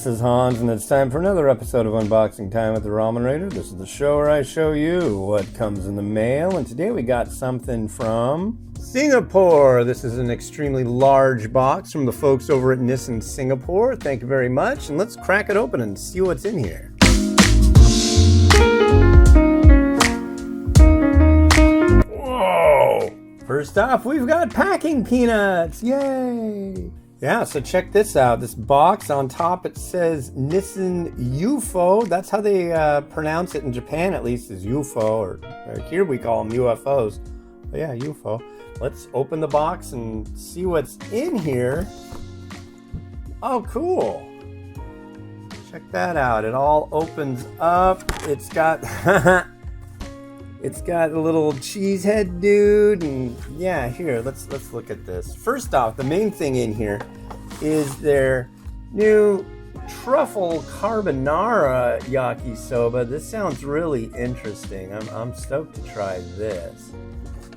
This is Hans, and it's time for another episode of Unboxing Time with the Ramen Raider. This is the show where I show you what comes in the mail, and today we got something from Singapore. This is an extremely large box from the folks over at Nissin Singapore. Thank you very much, and let's crack it open and see what's in here. Whoa! First off, we've got packing peanuts! Yay! Yeah, so check this out. This box on top, it says Nissin U.F.O. That's how they pronounce it in Japan, at least, is U.F.O. Or here we call them UFOs. But yeah, U.F.O. Let's open the box and see what's in here. Oh, cool. Check that out. It all opens up. It's got it's got a little cheese head dude, and yeah, here, let's look at this. First off, the main thing in here is their new Truffle Carbonara yakisoba. This sounds really interesting. I'm stoked to try this.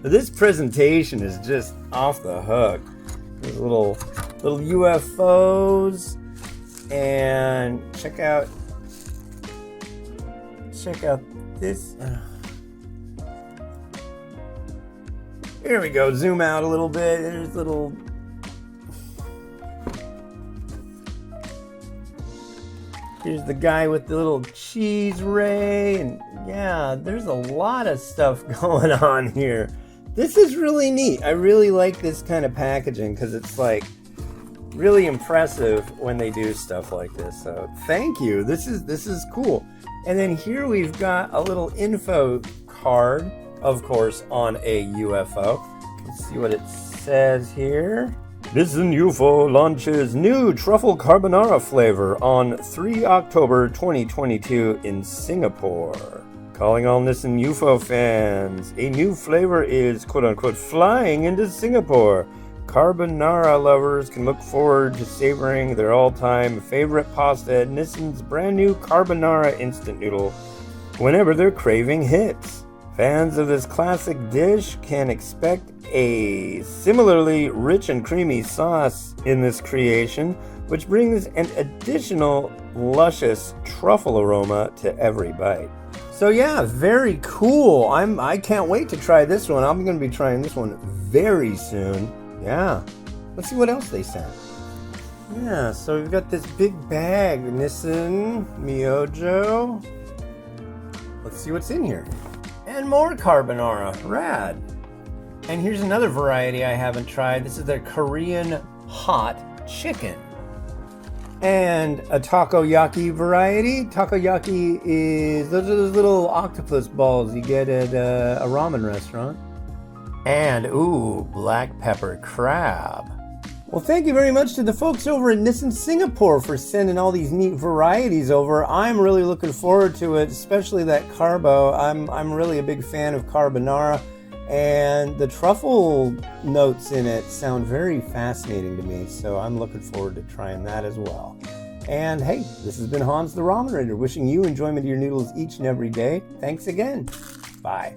This presentation is just off the hook. There's little UFOs, and check out this. Here we go, zoom out a little bit. There's little... Here's the guy with the little cheese ray, and yeah, there's a lot of stuff going on here. This is really neat. I really like this kind of packaging because it's like really impressive when they do stuff like this. So thank you. This is cool. And then here we've got a little info card, of course, on a U.F.O. Let's see what it says here. Nissin U.F.O. launches new Truffle Carbonara flavor on 3 October 2022 in Singapore. Calling all Nissin U.F.O. fans, a new flavor is quote-unquote flying into Singapore. Carbonara lovers can look forward to savoring their all-time favorite pasta at Nissin's brand new Carbonara instant noodle whenever their craving hits. Fans of this classic dish can expect a similarly rich and creamy sauce in this creation, which brings an additional luscious truffle aroma to every bite. So yeah, very cool. I can't wait to try this one. I'm going to be trying this one very soon. Yeah. Let's see what else they sent. Yeah, so we've got this big bag, Nissin Myojo. Let's see what's in here. And more carbonara. Rad. And here's another variety I haven't tried. This is their Korean hot chicken. And a takoyaki variety. Takoyaki is those are those little octopus balls you get at a ramen restaurant. And ooh, black pepper crab. Well, thank you very much to the folks over at Nissin Singapore for sending all these neat varieties over. I'm really looking forward to it, especially that carbo. I'm really a big fan of carbonara, and the truffle notes in it sound very fascinating to me, so I'm looking forward to trying that as well. And hey, this has been Hans the Ramen Raider, wishing you enjoyment of your noodles each and every day. Thanks again. Bye.